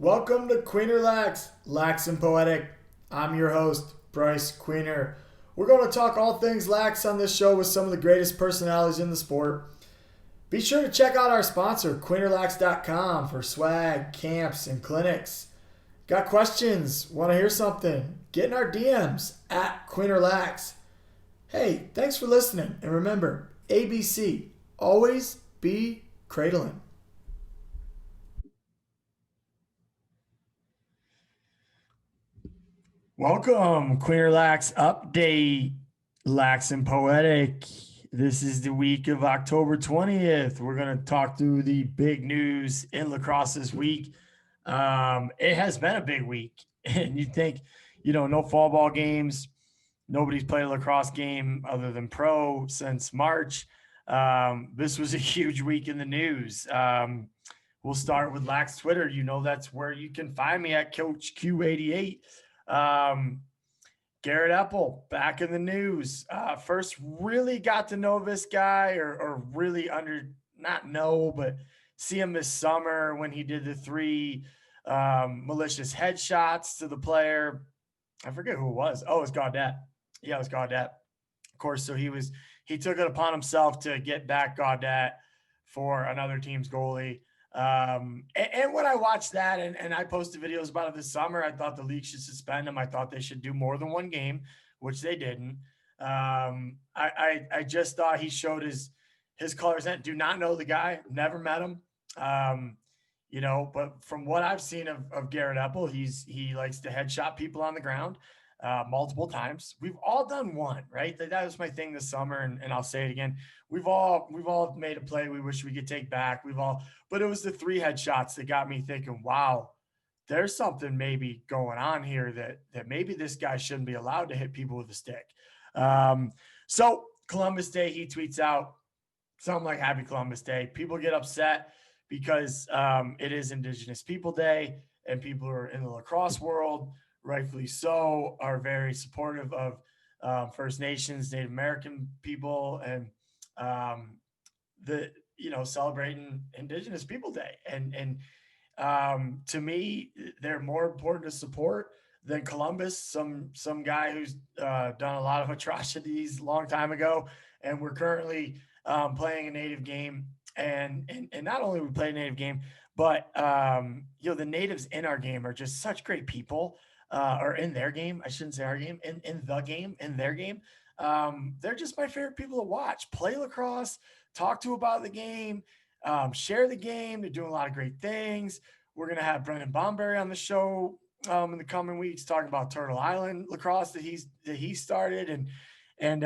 Welcome to Queener Lax, Laxin Poetic. I'm your host, Bryce Queener. We're going to talk all things lax on this show with some of the greatest personalities in the sport. Be sure to check out our sponsor, QueenerLax.com, for swag, camps, and clinics. Got questions? Want to hear something? Get in our DMs at QueenerLax. Hey, thanks for listening. And remember, ABC, always be cradling. Welcome, Queer Lax Update, Laxin Poetic. This is the week of October 20th. We're going to talk through the big news in lacrosse this week. It has been a big week, and you'd think, no fall ball games. Nobody's played a lacrosse game other than pro since March. This was a huge week in the news. We'll start with Lax Twitter. That's where you can find me at Coach Q88. Garrett Epple back in the news. First really got to know this guy or really but see him this summer when he did the three malicious headshots to the player. I forget who it was. Oh, it was Gaudette. Yeah, it was Gaudette. Of course, so he took it upon himself to get back Gaudette for another team's goalie. And when I watched that and I posted videos about it this summer, I thought the league should suspend him. I thought they should do more than one game, which they didn't. I just thought he showed his colors. And do not know the guy, never met him. But from what I've seen of Garrett Epple, he likes to headshot people on the ground multiple times. We've all done one, right? That was my thing this summer, and I'll say it again. We've all made a play we wish we could take back. But it was the three headshots that got me thinking, wow, there's something maybe going on here that maybe this guy shouldn't be allowed to hit people with a stick. So Columbus Day, he tweets out something like Happy Columbus Day. People get upset because it is Indigenous People Day, and people who are in the lacrosse world, rightfully so, are very supportive of First Nations, Native American people, and celebrating Indigenous People Day. And to me, they're more important to support than Columbus, some guy who's done a lot of atrocities a long time ago. And we're currently playing a native game. And not only we play a native game, but the natives in our game are just such great people. Or in their game, I shouldn't say our game, in their game. They're just my favorite people to watch, play lacrosse, talk to about the game, share the game. They're doing a lot of great things. We're going to have Brendan Bomberry on the show in the coming weeks, talking about Turtle Island lacrosse that he started, and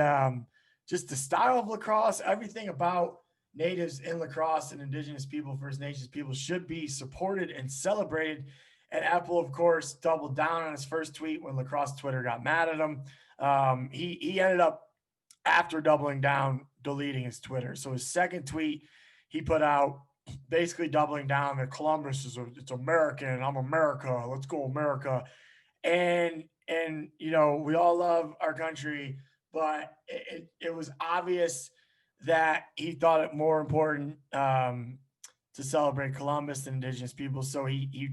just the style of lacrosse, everything about natives in lacrosse and Indigenous people, First Nations people should be supported and celebrated. And Apple, of course, doubled down on his first tweet when lacrosse Twitter got mad at him. He ended up, after doubling down, deleting his Twitter. So his second tweet, he put out basically doubling down that Columbus it's American. I'm America. Let's go America. And we all love our country, but it was obvious that he thought it more important to celebrate Columbus and Indigenous people. So he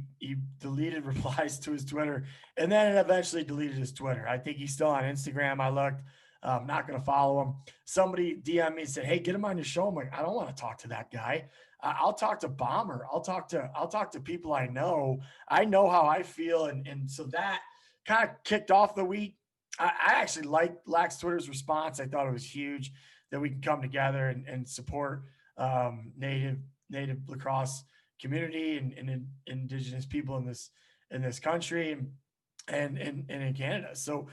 deleted replies to his Twitter, and then it eventually deleted his Twitter. I think he's still on Instagram. I looked. I'm not going to follow him. Somebody DM'd me and said, "Hey, get him on your show." I'm like, I don't want to talk to that guy. I'll talk to Bomber. I'll talk to people I know. I know how I feel, and so that kind of kicked off the week. I actually liked Lax Twitter's response. I thought it was huge that we can come together and support native lacrosse community and Indigenous people in this country and in Canada. So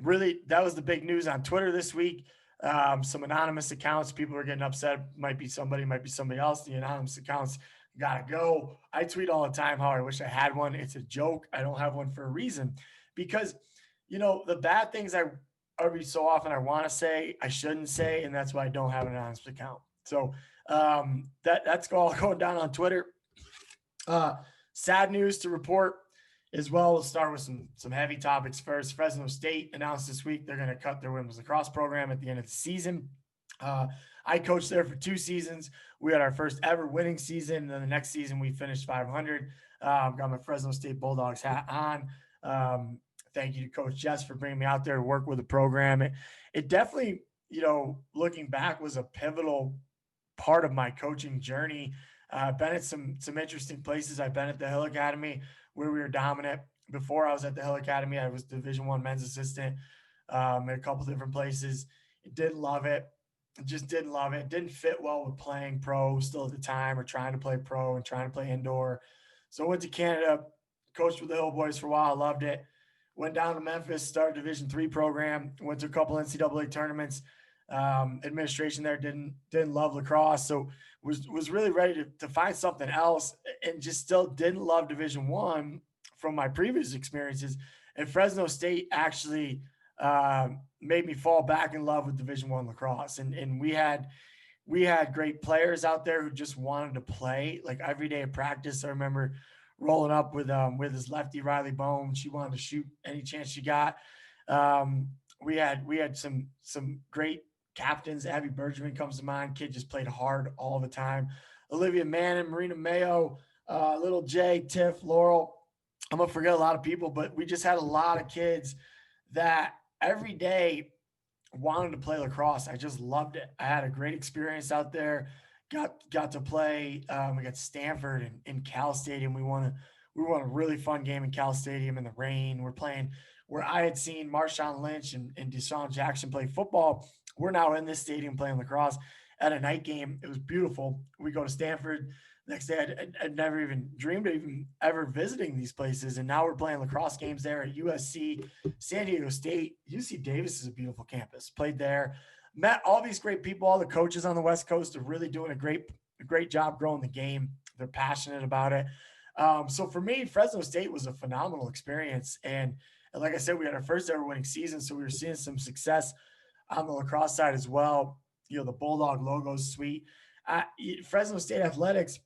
really, that was the big news on Twitter this week. Some anonymous accounts, people are getting upset. Might be somebody else. The anonymous accounts gotta go. I tweet all the time how I wish I had one. It's a joke. I don't have one for a reason, because the bad things every so often I want to say, I shouldn't say, and that's why I don't have an anonymous account. So that's all going down on Twitter. Sad news to report as well. We'll start with some heavy topics first. Fresno State announced this week they're going to cut their women's lacrosse program at the end of the season. I coached there for 2 seasons. We had our first ever winning season. And then the next season we finished 500. Got my Fresno State Bulldogs hat on. Thank you to Coach Jess for bringing me out there to work with the program. It definitely, looking back, was a pivotal part of my coaching journey. I've been at some interesting places. I've been at the Hill Academy where we were dominant. Before I was at the Hill Academy, I was Division I men's assistant at a couple different places. Didn't love it. Just didn't love it. Didn't fit well with playing pro still at the time, or trying to play pro and trying to play indoor. So I went to Canada, coached with the Hill Boys for a while. Loved it. Went down to Memphis, started Division III program. Went to a couple NCAA tournaments. Administration there didn't love lacrosse, so was really ready to find something else, and just still didn't love Division I from my previous experiences. And Fresno State actually made me fall back in love with Division I lacrosse, and we had great players out there who just wanted to play. Like every day of practice, I remember rolling up with his lefty Riley Bone. She wanted to shoot any chance she got. We had some great captains. Abby Bergman comes to mind. Kid just played hard all the time. Olivia Mannon, Marina Mayo, Little Jay, Tiff, Laurel. I'm gonna forget a lot of people, but we just had a lot of kids that every day wanted to play lacrosse. I just loved it. I had a great experience out there. Got to play. We got Stanford in Cal Stadium. We won a really fun game in Cal Stadium in the rain. We're playing where I had seen Marshawn Lynch and Deshaun Jackson play football. We're now in this stadium playing lacrosse at a night game. It was beautiful. We go to Stanford. Next day, I'd never even dreamed of even ever visiting these places. And now we're playing lacrosse games there at USC, San Diego State. UC Davis is a beautiful campus. Played there. Met all these great people. All the coaches on the West Coast are really doing a great job growing the game. They're passionate about it. So for me, Fresno State was a phenomenal experience. And like I said, we had our first ever winning season. So we were seeing some success on the lacrosse side as well. The Bulldog logo is sweet. Fresno State Athletics,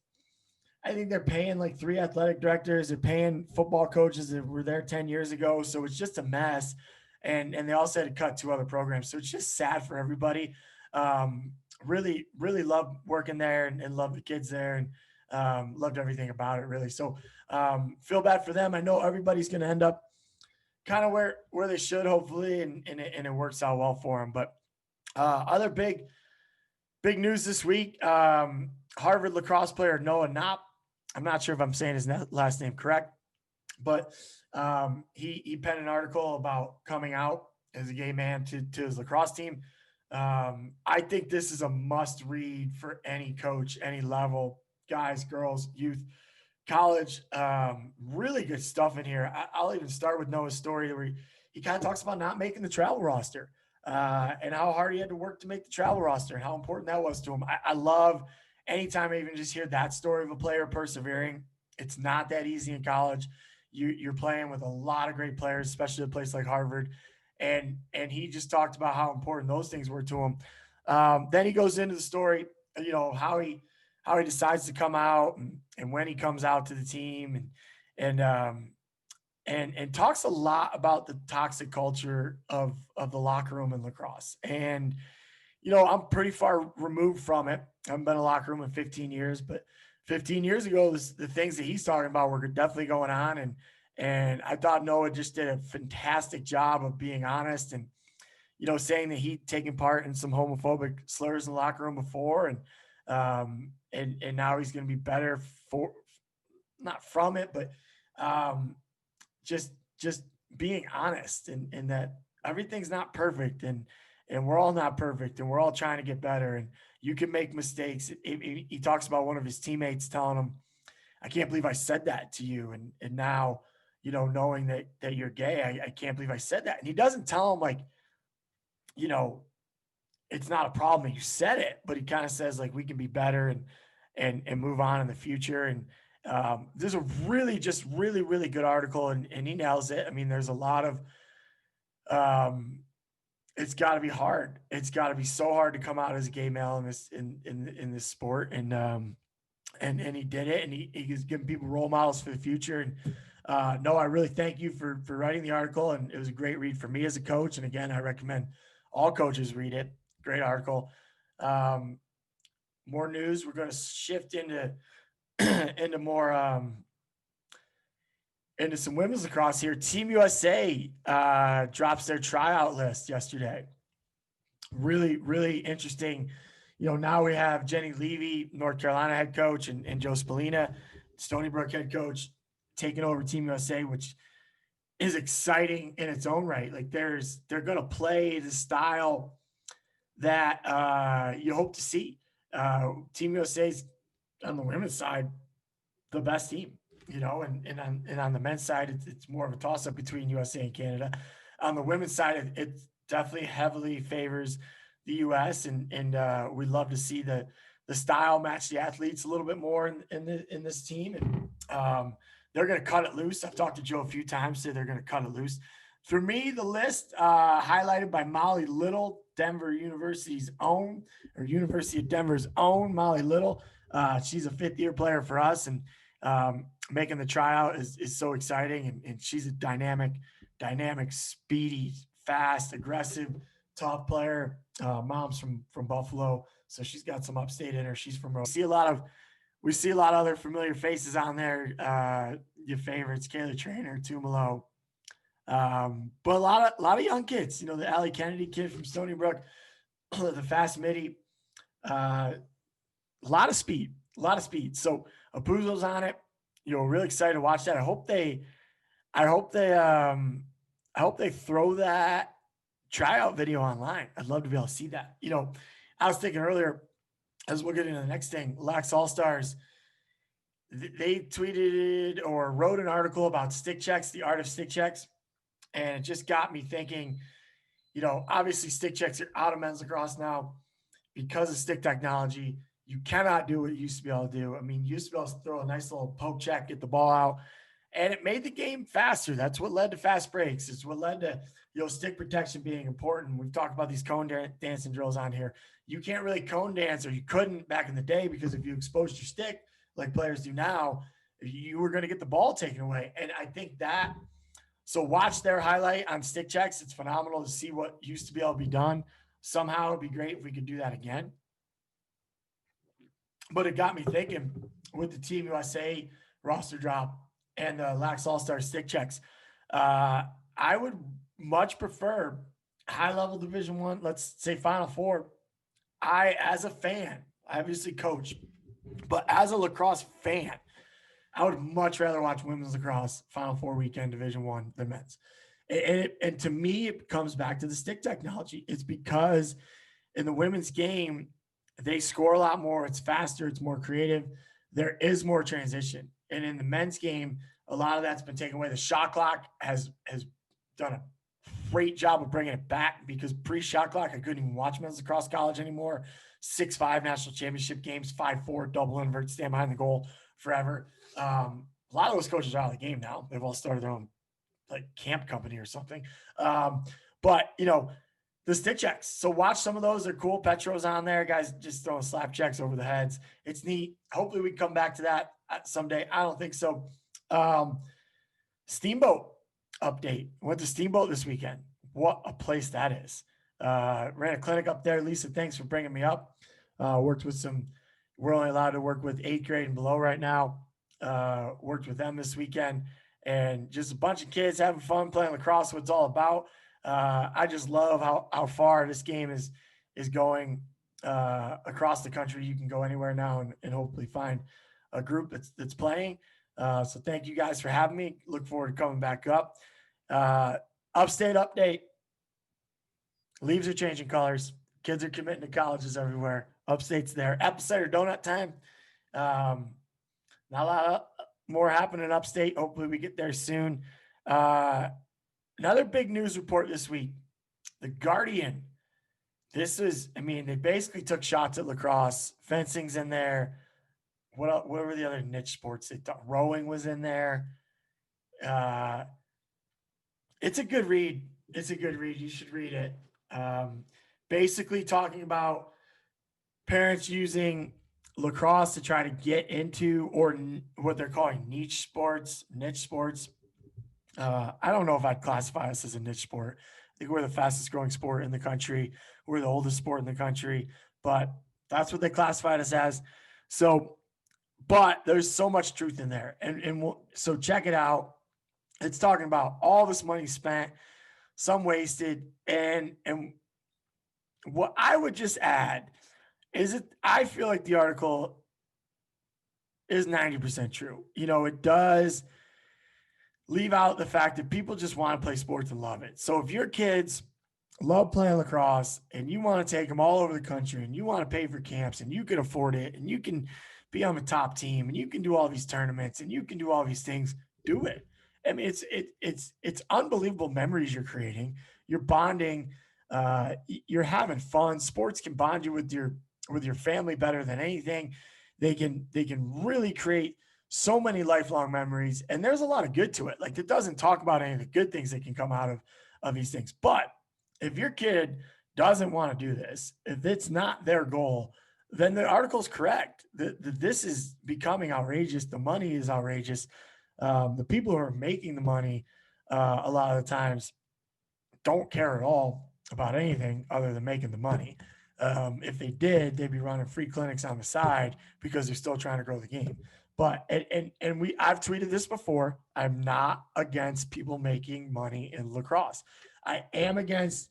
I think they're paying like 3 athletic directors. They're paying football coaches that were there 10 years ago. So it's just a mess. And they also had to cut 2 other programs. So it's just sad for everybody. Really, really loved working there and loved the kids there, and loved everything about it, really. So feel bad for them. I know everybody's going to end up kind of where they should, hopefully, and it works out well for them. But other big news this week, Harvard lacrosse player Noah Knopf. I'm not sure if I'm saying his last name correct, but he penned an article about coming out as a gay man to his lacrosse team. I think this is a must read for any coach, any level, guys, girls, youth, college. Really good stuff in here. I'll even start with Noah's story where he kind of talks about not making the travel roster and how hard he had to work to make the travel roster and how important that was to him. I love anytime I even just hear that story of a player persevering. It's not that easy in college. You're playing with a lot of great players, especially a place like Harvard. And he just talked about how important those things were to him. Then he goes into the story, how he decides to come out and when he comes out to the team and talks a lot about the toxic culture of the locker room in lacrosse. And, I'm pretty far removed from it. I haven't been in a locker room in 15 years, but 15 years ago, the things that he's talking about were definitely going on. And I thought Noah just did a fantastic job of being honest and, saying that he'd taken part in some homophobic slurs in the locker room before. And now he's going to be better not from it, but just being honest and that everything's not perfect and we're all not perfect and we're all trying to get better and you can make mistakes. He talks about one of his teammates telling him, I can't believe I said that to you. And now, knowing that you're gay, I can't believe I said that. And he doesn't tell him it's not a problem that you said it, but he kind of says we can be better and move on in the future. And there's a really good article and he nails it. I mean, there's a lot of, it's got to be hard. It's got to be so hard to come out as a gay male in this sport. And he did it, and he's giving people role models for the future. And no, I really thank you for writing the article. And it was a great read for me as a coach. And again, I recommend all coaches read it. Great article. More news. We're going to shift into into more into some women's lacrosse here. Team USA drops their tryout list yesterday. Really, really interesting. Now we have Jenny Levy, North Carolina head coach, and Joe Spallina, Stony Brook head coach, taking over Team USA, which is exciting in its own right. Like they're going to play the style that you hope to see. Team USA's on the women's side the best team, and on the men's side, it's more of a toss up between USA and Canada. On the women's side, it definitely heavily favors the US, and we love to see the style match the athletes a little bit more in this team. And they're going to cut it loose. I've talked to Joe a few times, so they're going to cut it loose. For me, the list highlighted by Molly Little, Denver University's own, or University of Denver's own Molly Little. She's a fifth-year player for us, and making the tryout is so exciting. And she's a dynamic, speedy, fast, aggressive, tough player. Mom's from Buffalo, so she's got some upstate in her. She's from. We see a lot of other familiar faces on there. Your favorites, Kayla Trainer, Tumalo. But a lot of young kids, the Allie Kennedy kid from Stony Brook, the fast midi, a lot of speed. So Apuzo's on it, really excited to watch that. I hope they throw that tryout video online. I'd love to be able to see that. I was thinking earlier, as we'll get into the next thing, Lax All-Stars, they tweeted or wrote an article about stick checks, the art of stick checks. And it just got me thinking, obviously stick checks are out of men's lacrosse now because of stick technology. You cannot do what you used to be able to do. I mean, you used to be able to throw a nice little poke check, get the ball out, and it made the game faster. That's what led to fast breaks. It's what led to, stick protection being important. We've talked about these cone dancing drills on here. You can't really cone dance, or you couldn't back in the day, because if you exposed your stick like players do now, you were going to get the ball taken away. And I think that, so watch their highlight on stick checks. It's phenomenal to see what used to be able to be done. Somehow it'd be great if we could do that again. But it got me thinking with the Team USA roster drop and the Lax All-Star stick checks. I would much prefer high-level Division I, let's say Final Four. As a fan, I obviously coach, but as a lacrosse fan, I would much rather watch women's lacrosse Final Four weekend Division I than men's. And to me, it comes back to the stick technology. It's because in the women's game, they score a lot more. It's faster. It's more creative. There is more transition. And in the men's game, a lot of that's been taken away. The shot clock has done a great job of bringing it back, because pre-shot clock, I couldn't even watch men's lacrosse college anymore. 6-5 national championship games, 5-4 double invert, stand behind the goal forever. A lot of those coaches are out of the game now. They've all started their own camp company or something. But the stick checks. So watch some of those. They're cool. Petro's on there. Guys just throwing slap checks over the heads. It's neat. Hopefully we come back to that someday. I don't think so. SteamBoat update. Went to SteamBoat this weekend. What a place that is. Ran a clinic up there. Lisa, thanks for bringing me up. Worked with we're only allowed to work with 8th grade and below right now. Worked with them this weekend, and just a bunch of kids having fun playing lacrosse, what it's all about. I just love how far this game is going across the country. You can go anywhere now and hopefully find a group that's playing. So thank you guys for having me. Look forward to coming back up. Upstate update. Leaves are changing colors. Kids are committing to colleges everywhere. Upstate's there. Apple cider donut time. Not a lot more happening upstate. Hopefully we get there soon. Another big news report this week. The Guardian. They basically took shots at lacrosse. Fencing's in there. What were the other niche sports they thought? Rowing was in there. It's a good read. You should read it. Basically talking about parents using lacrosse to try to get into, or what they're calling niche sports. I don't know if I'd classify us as a niche sport. I think we're the fastest growing sport in the country. We're the oldest sport in the country. but that's what they classified us as. So, but there's so much truth in there. So check it out. It's talking about all this money spent, some wasted. And what I would just add is I feel like the article is 90% true. It does leave out the fact that people just want to play sports and love it. So if your kids love playing lacrosse and you want to take them all over the country and you want to pay for camps and you can afford it and you can be on the top team and you can do all these tournaments and you can do all these things, do it. I mean, it's unbelievable memories you're creating. You're bonding. You're having fun. Sports can bond you with your family better than anything. They can really create so many lifelong memories, and there's a lot of good to it. Like, it doesn't talk about any of the good things that can come out of these things. But if your kid doesn't want to do this, if it's not their goal, then the article's correct. This is becoming outrageous. The money is outrageous. The people who are making the money, a lot of the times, don't care at all about anything other than making the money. If they did, they'd be running free clinics on the side because they're still trying to grow the game. But I've tweeted this before. I'm not against people making money in lacrosse. I am against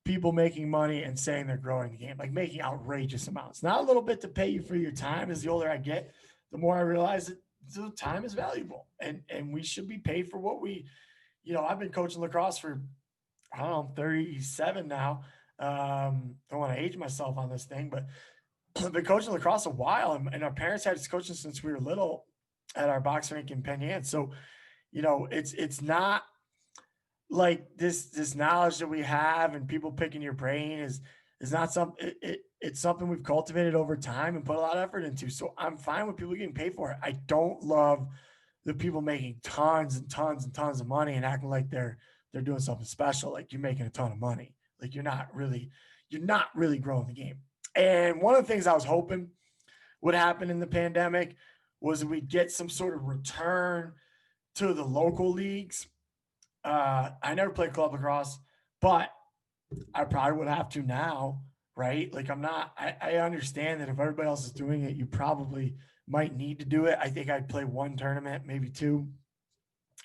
people making money and saying they're growing the game, like making outrageous amounts. Not a little bit to pay you for your time. As the older I get, the more I realize that the time is valuable, and we should be paid for what we. I've been coaching lacrosse for, I don't know, 37 now. Don't want to age myself on this thing, but I've been coaching lacrosse a while, and our parents had us coaching since we were little at our box rink in Penn Yan. So, it's not like this knowledge that we have and people picking your brain is not something. It's something we've cultivated over time and put a lot of effort into. So I'm fine with people getting paid for it. I don't love the people making tons and tons and tons of money and acting like they're doing something special. Like, you're making a ton of money. Like, you're not really growing the game. And one of the things I was hoping would happen in the pandemic was that we'd get some sort of return to the local leagues. I never played club lacrosse, but I probably would have to now, right? Like, I understand that if everybody else is doing it, you probably might need to do it. I think I'd play one tournament, maybe two,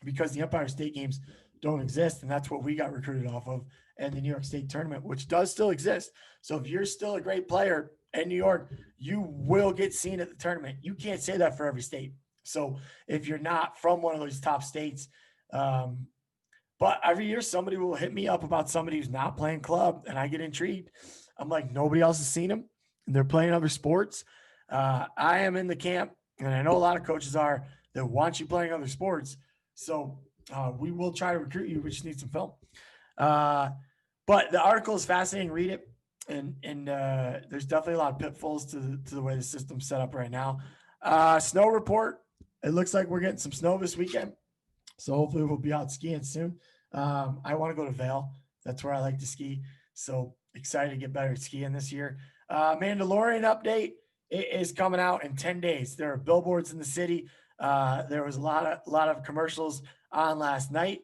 because the Empire State games don't exist, and that's what we got recruited off of, and the New York State tournament, which does still exist. So if you're still a great player in New York, you will get seen at the tournament. You can't say that for every state. So if you're not from one of those top states, but every year somebody will hit me up about somebody who's not playing club, and I get intrigued. I'm like, nobody else has seen them, and they're playing other sports. I am in the camp, and I know a lot of coaches are, that want you playing other sports. So we will try to recruit you. We just need some film. But the article is fascinating. Read it. And there's definitely a lot of pitfalls to the way the system's set up right now. Snow report. It looks like we're getting some snow this weekend. So hopefully we'll be out skiing soon. I want to go to Vail. That's where I like to ski. So excited to get better at skiing this year. Mandalorian update is coming out in 10 days. There are billboards in the city. There was a lot of commercials on last night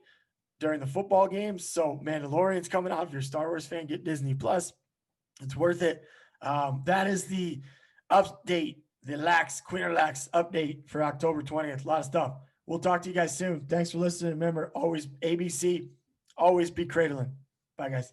during the football games. So Mandalorian's coming out. If you're a Star Wars fan, get Disney Plus. It's worth it. That is the update, the Queen Lax update for October 20th. A lot of stuff. We'll talk to you guys soon. Thanks for listening. Remember, always ABC, always be cradling. Bye, guys.